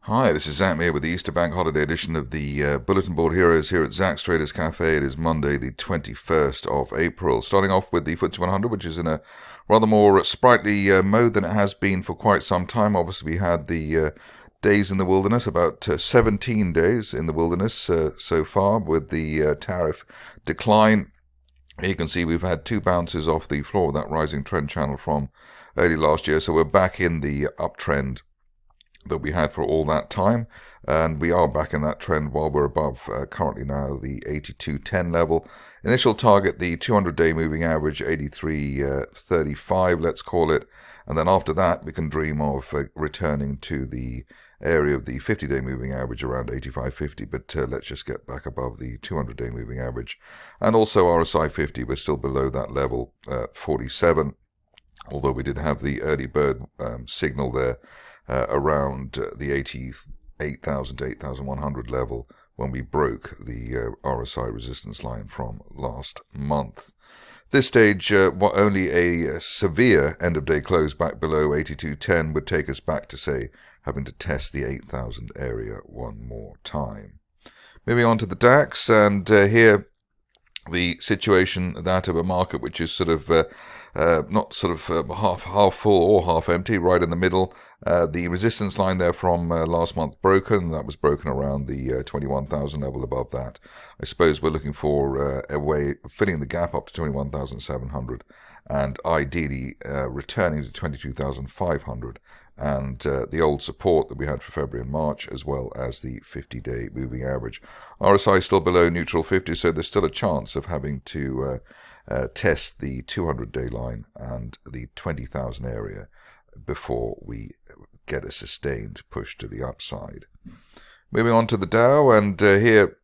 Hi, this is Zach here with the Easter Bank Holiday edition of the Bulletin Board Heroes here at Zach's Traders Cafe. It is Monday, the 21st of April. Starting off with the FTSE 100, which is in a rather more sprightly mode than it has been for quite some time. Obviously, we had the days in the wilderness, about 17 days in the wilderness so far with the tariff decline. Here you can see we've had two bounces off the floor of that rising trend channel from early last year. So we're back in the uptrend that we had for all that time, and we are back in that trend while we're above currently now the 82.10 level. Initial target, the 200-day moving average, 83.35, let's call it, and then after that we can dream of returning to the area of the 50-day moving average around 85.50, but let's just get back above the 200-day moving average. And also RSI 50, we're still below that level, 47, although we did have the early bird signal there around the 88,000 to 8,100 level when we broke the RSI resistance line from last month. This stage, only a severe end-of-day close back below 82.10 would take us back to, say, having to test the 8,000 area one more time. Moving on to the DAX, and here the situation, that of a market which is sort of not sort of half full or half empty, right in the middle. The resistance line there from last month broken. That was broken around the 21,000 level. Above that, I suppose we're looking for a way of filling the gap up to 21,700 and ideally returning to 22,500 and the old support that we had for February and March, as well as the 50-day moving average. RSI still below neutral 50, so there's still a chance of having to test the 200-day line and the 20,000 area before we get a sustained push to the upside. Moving on to the Dow, and here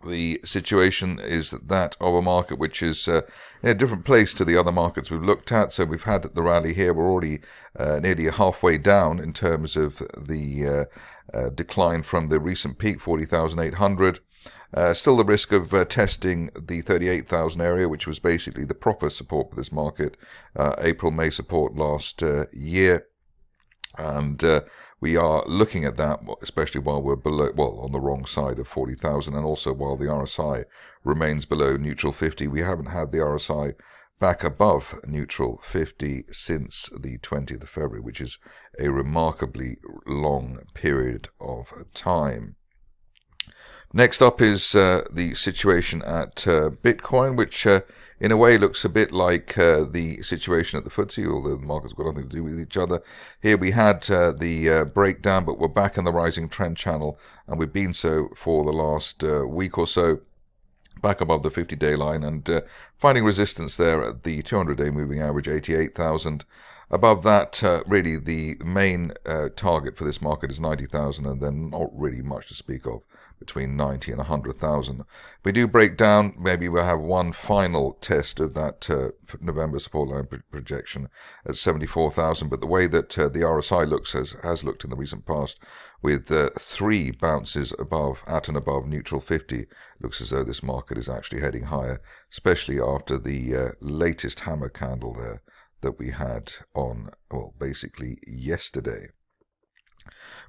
the situation is that of a market which is in a different place to the other markets we've looked at. So we've had the rally here. We're already nearly halfway down in terms of the decline from the recent peak, 40,800. Still the risk of testing the 38,000 area, which was basically the proper support for this market, April-May support last year. And we are looking at that, especially while we're below, well, on the wrong side of 40,000, and also while the RSI remains below neutral 50. We haven't had the RSI back above neutral 50 since the 20th of February, which is a remarkably long period of time. Next up is the situation at Bitcoin, which in a way looks a bit like the situation at the FTSE, although the markets have got nothing to do with each other. Here we had the breakdown, but we're back in the rising trend channel, and we've been so for the last week or so, back above the 50-day line, and finding resistance there at the 200-day moving average, 88,000. Above that, really the main target for this market is 90,000, and then not really much to speak of between 90 and 100,000. If we do break down, maybe we'll have one final test of that November support line projection at 74,000. But the way that the RSI looks has looked in the recent past, with three bounces at and above neutral 50, looks as though this market is actually heading higher, especially after the latest hammer candle there that we had on, well, basically yesterday.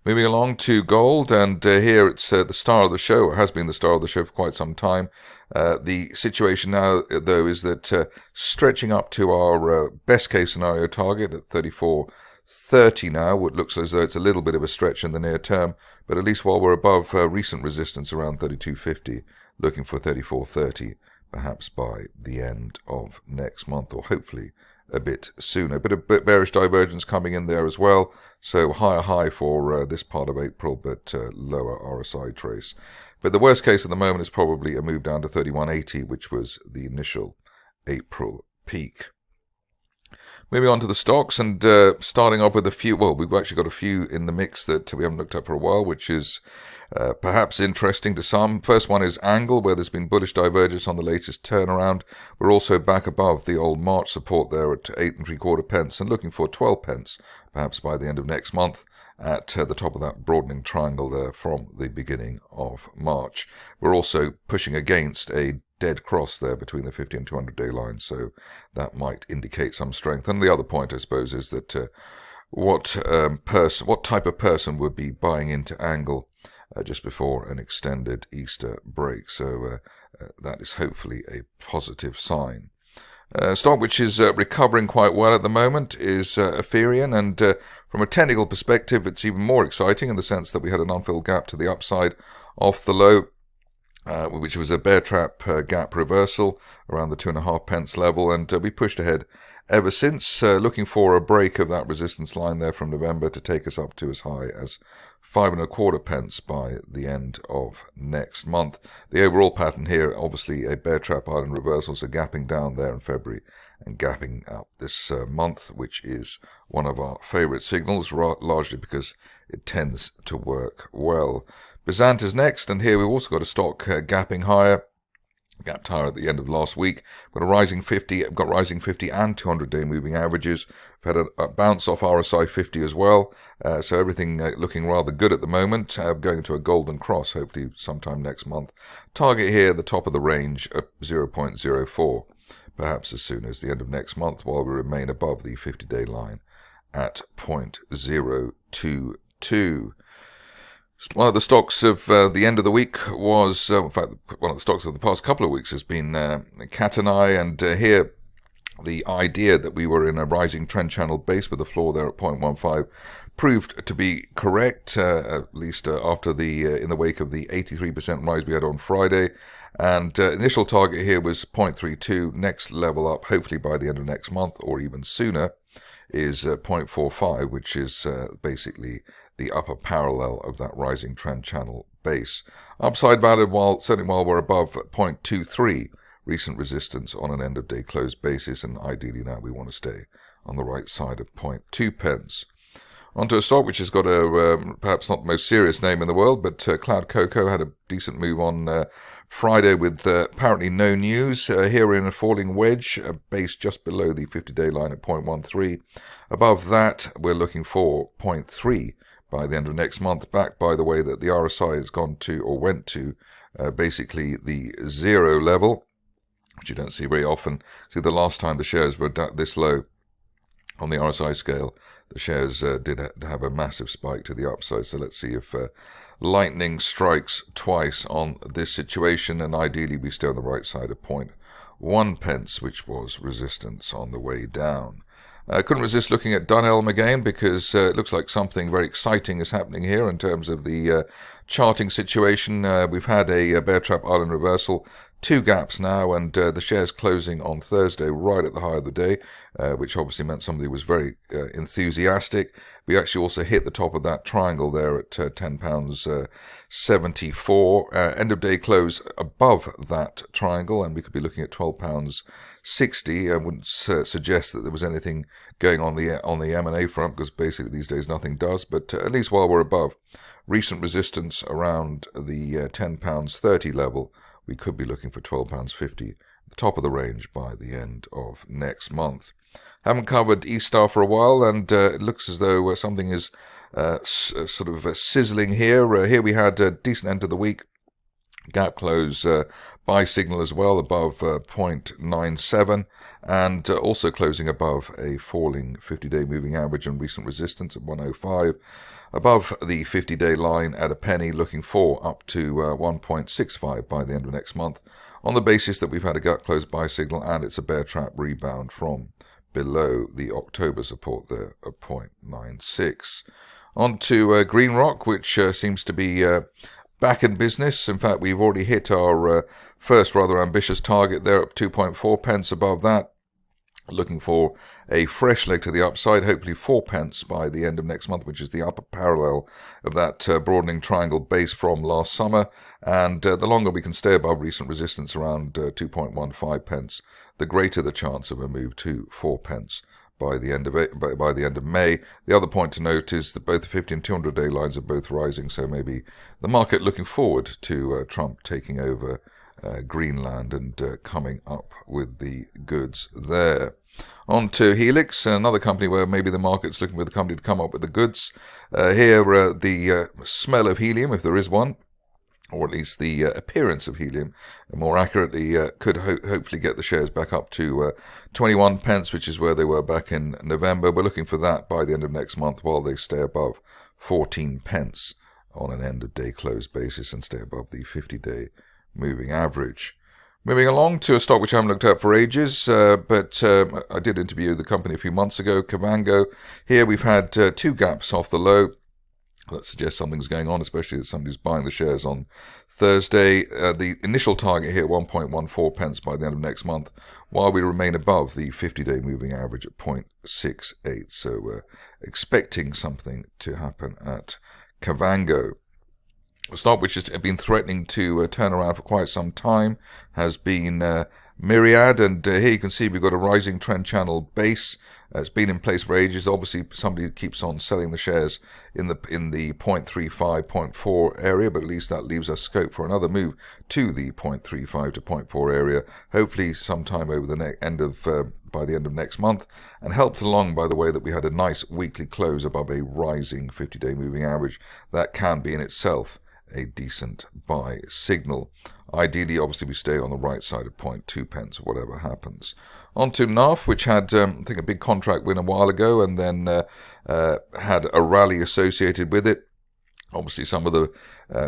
Moving along to gold, and here it's the star of the show. It has been the star of the show for quite some time. The situation now, though, is that stretching up to our best case scenario target at 34.30 now, it looks as though it's a little bit of a stretch in the near term, but at least while we're above recent resistance around 32.50, looking for 34.30 perhaps by the end of next month, or hopefully a bit sooner. A bit of bearish divergence coming in there as well. So higher high for this part of April, but lower RSI trace. But the worst case at the moment is probably a move down to 31.80, which was the initial April peak. Moving on to the stocks, and starting off with a few, well, we've actually got a few in the mix that we haven't looked at for a while, which is perhaps interesting to some. First one is Angle, where there's been bullish divergence on the latest turnaround. We're also back above the old March support there at 8.75 pence and looking for 12 pence, perhaps by the end of next month, at the top of that broadening triangle there from the beginning of March. We're also pushing against a dead cross there between the 50 and 200-day lines, so that might indicate some strength. And the other point, I suppose, is that what type of person would be buying into Angle just before an extended Easter break. So that is hopefully a positive sign. Stock which is recovering quite well at the moment is Aferian, and from a technical perspective it's even more exciting in the sense that we had an unfilled gap to the upside off the low, which was a bear trap gap reversal around the 2.5 pence level, and we pushed ahead ever since, looking for a break of that resistance line there from November to take us up to as high as 5.25 pence by the end of next month. The overall pattern here, obviously a bear trap island reversal, so gapping down there in February and gapping up this month, which is one of our favorite signals, largely because it tends to work well. Bezant is next, and here we've also got a stock gapping higher. Gapped higher at the end of last week. We've got rising 50 and 200-day moving averages. We've had a bounce off RSI 50 as well. So everything looking rather good at the moment. Going into a golden cross, hopefully sometime next month. Target here, the top of the range at 0.04. Perhaps as soon as the end of next month, while we remain above the 50-day line at 0.022. One of the stocks of the end of the week was, in fact, one of the stocks of the past couple of weeks has been Catenai, and here the idea that we were in a rising trend channel base with a floor there at 0.15 proved to be correct, at least after in the wake of the 83% rise we had on Friday. And initial target here was 0.32. Next level up, hopefully by the end of next month or even sooner, is 0.45, which is basically the upper parallel of that rising trend channel base. Upside valid certainly while we're above 0.23 recent resistance on an end of day close basis, and ideally now we want to stay on the right side of 0.2 pence. Onto a stock which has got a perhaps not the most serious name in the world, but CloudCoco had a decent move on Friday with apparently no news. Here we're in a falling wedge, base just below the 50-day line at 0.13. Above that, we're looking for 0.3 by the end of next month, back by the way that the RSI has gone to, or went to, basically the 0 level, which you don't see very often. See, the last time the shares were this low on the RSI scale, the shares did have a massive spike to the upside. So let's see if lightning strikes twice on this situation, and ideally we stay on the right side of 0.1 pence, which was resistance on the way down. Couldn't resist looking at Dunhelm again, because it looks like something very exciting is happening here in terms of the charting situation. We've had a bear trap island reversal, 2 gaps now, and the shares closing on Thursday right at the high of the day, which obviously meant somebody was very enthusiastic. We actually also hit the top of that triangle there at £10.74. End of day close above that triangle, and we could be looking at £12.60. I wouldn't suggest that there was anything going on the M&A front, because basically these days nothing does, but at least while we're above recent resistance around the £10.30 level, we could be looking for £12.50, the top of the range by the end of next month. Haven't covered E-Star for a while, and it looks as though something is sort of sizzling here. Here we had a decent end of the week. Gap close buy signal as well above 0.97, and also closing above a falling 50-day moving average and recent resistance at 105. Above the 50-day line at a penny, looking for up to 1.65 by the end of next month, on the basis that we've had a gap close buy signal and it's a bear trap rebound from below the October support there at 0.96. On to GreenRoc, which seems to be back in business. In fact, we've already hit our first rather ambitious target there at 2.4 pence. Above that, looking for a fresh leg to the upside, hopefully 4 pence by the end of next month, which is the upper parallel of that broadening triangle base from last summer. And the longer we can stay above recent resistance around 2.15 pence, the greater the chance of a move to 4 pence by the end of May. The other point to note is that both the 50 and 200-day lines are both rising, so maybe the market looking forward to Trump taking over Greenland and coming up with the goods there. On to Helix, another company where maybe the market's looking for the company to come up with the goods. Here, the smell of helium, if there is one, or at least the appearance of helium, and more accurately, could hopefully get the shares back up to 21 pence, which is where they were back in November. We're looking for that by the end of next month, while they stay above 14 pence on an end-of-day close basis and stay above the 50-day moving average. Moving along to a stock which I haven't looked at for ages, but I did interview the company a few months ago, Kavango. Here we've had two gaps off the low. That suggests something's going on, especially that somebody's buying the shares on Thursday. The initial target here, 1.14 pence by the end of next month, while we remain above the 50-day moving average at 0.68. So we're expecting something to happen at Kavango. A stock which has been threatening to turn around for quite some time has been Mirriad, and here you can see we've got a rising trend channel base. It's been in place for ages. Obviously, somebody keeps on selling the shares in the 0.35, 0.4 area, but at least that leaves us scope for another move to the 0.35 to 0.4 area, hopefully sometime over the by the end of next month, and helped along by the way that we had a nice weekly close above a rising 50-day moving average. That can be in itself a decent buy signal. Ideally, obviously, we stay on the right side of 0.2 pence, whatever happens. On to Narf, which had, I think, a big contract win a while ago, and then had a rally associated with it. Obviously, some of the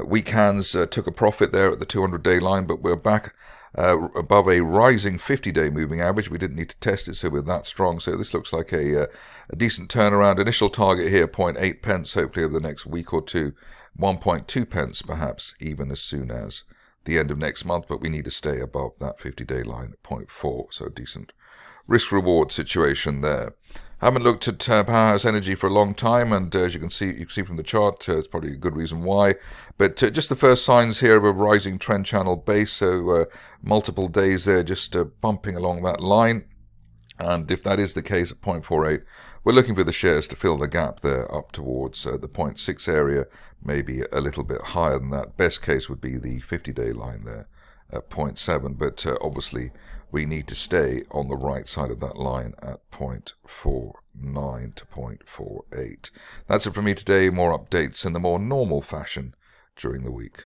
weak hands took a profit there at the 200-day line, but we're back above a rising 50-day moving average. We didn't need to test it, so we're that strong. So this looks like a decent turnaround. Initial target here, 0.8 pence, hopefully over the next week or two. 1.2 pence, perhaps, even as soon as the end of next month, but we need to stay above that 50-day line at 0.4, so a decent risk-reward situation there. Haven't looked at Powerhouse Energy for a long time, and as you can see from the chart, it's probably a good reason why. But just the first signs here of a rising trend channel base, so multiple days there just bumping along that line. And if that is the case at 0.48, we're looking for the shares to fill the gap there up towards the 0.6 area, maybe a little bit higher than that. Best case would be the 50-day line there at 0.7, but obviously we need to stay on the right side of that line at 0.49 to 0.48. That's it from me today. More updates in the more normal fashion during the week.